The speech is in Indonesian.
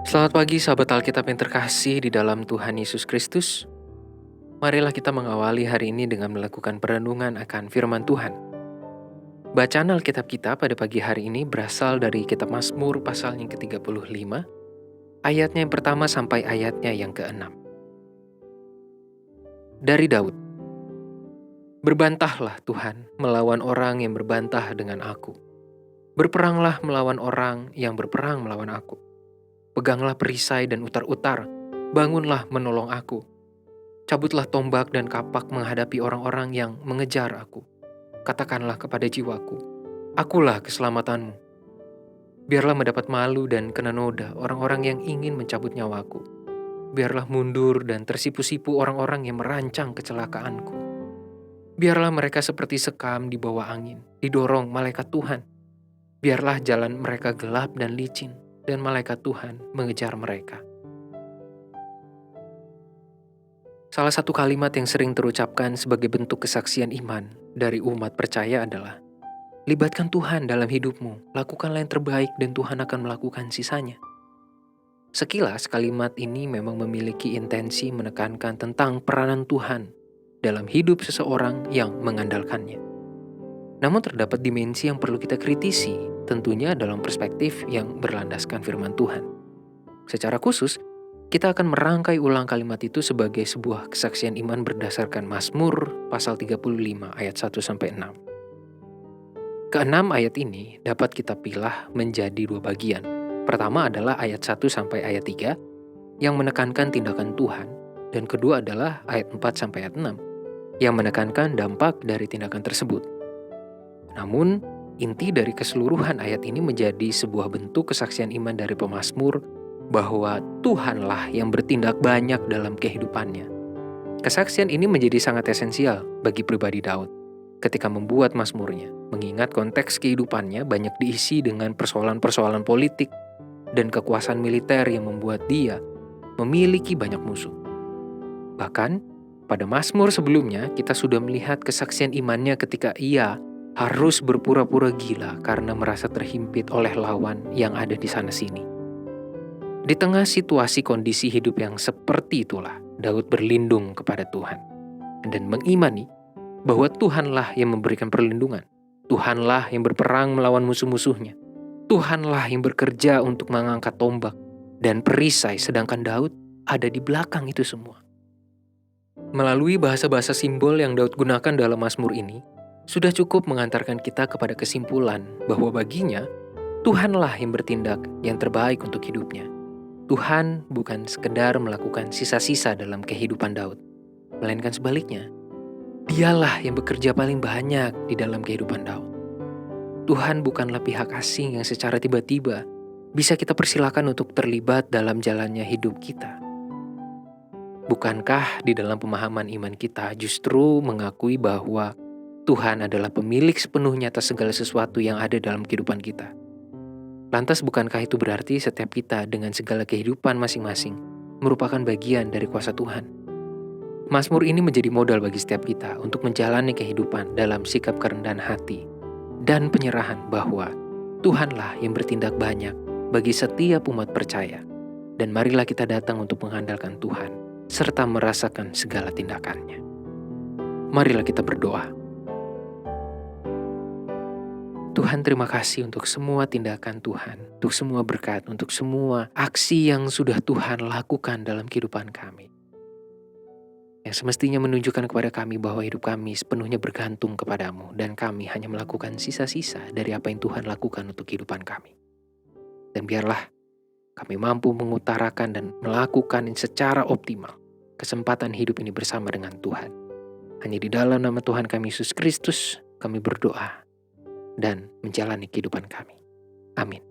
Selamat pagi sahabat Alkitab yang terkasih di dalam Tuhan Yesus Kristus. Marilah kita mengawali hari ini dengan melakukan perenungan akan firman Tuhan. Bacaan Alkitab kita pada pagi hari ini berasal dari kitab Mazmur pasal yang ke-35, ayatnya yang pertama sampai ayatnya yang ke-6. Dari Daud. Berbantahlah Tuhan melawan orang yang berbantah dengan aku. Berperanglah melawan orang yang berperang melawan aku. Peganglah perisai dan utar-utar, bangunlah menolong aku. Cabutlah tombak dan kapak menghadapi orang-orang yang mengejar aku. Katakanlah kepada jiwaku, akulah keselamatanmu. Biarlah mendapat malu dan kena noda orang-orang yang ingin mencabut nyawaku. Biarlah mundur dan tersipu-sipu orang-orang yang merancang kecelakaanku. Biarlah mereka seperti sekam di bawah angin, didorong malaikat Tuhan. Biarlah jalan mereka gelap dan licin, dan malaikat Tuhan mengejar mereka. Salah satu kalimat yang sering terucapkan sebagai bentuk kesaksian iman dari umat percaya adalah, libatkan Tuhan dalam hidupmu, lakukanlah yang terbaik dan Tuhan akan melakukan sisanya. Sekilas kalimat ini memang memiliki intensi menekankan tentang peranan Tuhan dalam hidup seseorang yang mengandalkannya. Namun terdapat dimensi yang perlu kita kritisi, tentunya dalam perspektif yang berlandaskan firman Tuhan. Secara khusus, kita akan merangkai ulang kalimat itu sebagai sebuah kesaksian iman berdasarkan Mazmur pasal 35 ayat 1-6. Keenam ayat ini dapat kita pilah menjadi dua bagian. Pertama adalah ayat 1 sampai ayat 3 yang menekankan tindakan Tuhan, dan kedua adalah ayat 4 sampai ayat 6 yang menekankan dampak dari tindakan tersebut. Namun, inti dari keseluruhan ayat ini menjadi sebuah bentuk kesaksian iman dari pemazmur bahwa Tuhanlah yang bertindak banyak dalam kehidupannya. Kesaksian ini menjadi sangat esensial bagi pribadi Daud ketika membuat mazmurnya, mengingat konteks kehidupannya banyak diisi dengan persoalan-persoalan politik dan kekuasaan militer yang membuat dia memiliki banyak musuh. Bahkan, pada mazmur sebelumnya kita sudah melihat kesaksian imannya ketika ia harus berpura-pura gila karena merasa terhimpit oleh lawan yang ada di sana-sini. Di tengah situasi kondisi hidup yang seperti itulah, Daud berlindung kepada Tuhan dan mengimani bahwa Tuhanlah yang memberikan perlindungan. Tuhanlah yang berperang melawan musuh-musuhnya. Tuhanlah yang bekerja untuk mengangkat tombak dan perisai, sedangkan Daud ada di belakang itu semua. Melalui bahasa-bahasa simbol yang Daud gunakan dalam mazmur ini, sudah cukup mengantarkan kita kepada kesimpulan bahwa baginya, Tuhanlah yang bertindak yang terbaik untuk hidupnya. Tuhan bukan sekedar melakukan sisa-sisa dalam kehidupan Daud, melainkan sebaliknya, Dialah yang bekerja paling banyak di dalam kehidupan Daud. Tuhan bukanlah pihak asing yang secara tiba-tiba bisa kita persilakan untuk terlibat dalam jalannya hidup kita. Bukankah di dalam pemahaman iman kita justru mengakui bahwa Tuhan adalah pemilik sepenuhnya atas segala sesuatu yang ada dalam kehidupan kita? Lantas bukankah itu berarti setiap kita dengan segala kehidupan masing-masing merupakan bagian dari kuasa Tuhan? Mazmur ini menjadi modal bagi setiap kita untuk menjalani kehidupan dalam sikap kerendahan hati dan penyerahan bahwa Tuhanlah yang bertindak banyak bagi setiap umat percaya. Dan marilah kita datang untuk mengandalkan Tuhan serta merasakan segala tindakannya. Marilah kita berdoa. Tuhan, terima kasih untuk semua tindakan Tuhan, untuk semua berkat, untuk semua aksi yang sudah Tuhan lakukan dalam kehidupan kami. Yang semestinya menunjukkan kepada kami bahwa hidup kami sepenuhnya bergantung kepadamu dan kami hanya melakukan sisa-sisa dari apa yang Tuhan lakukan untuk kehidupan kami. Dan biarlah kami mampu mengutarakan dan melakukan secara optimal kesempatan hidup ini bersama dengan Tuhan. Hanya di dalam nama Tuhan kami Yesus Kristus kami berdoa dan menjalani kehidupan kami. Amin.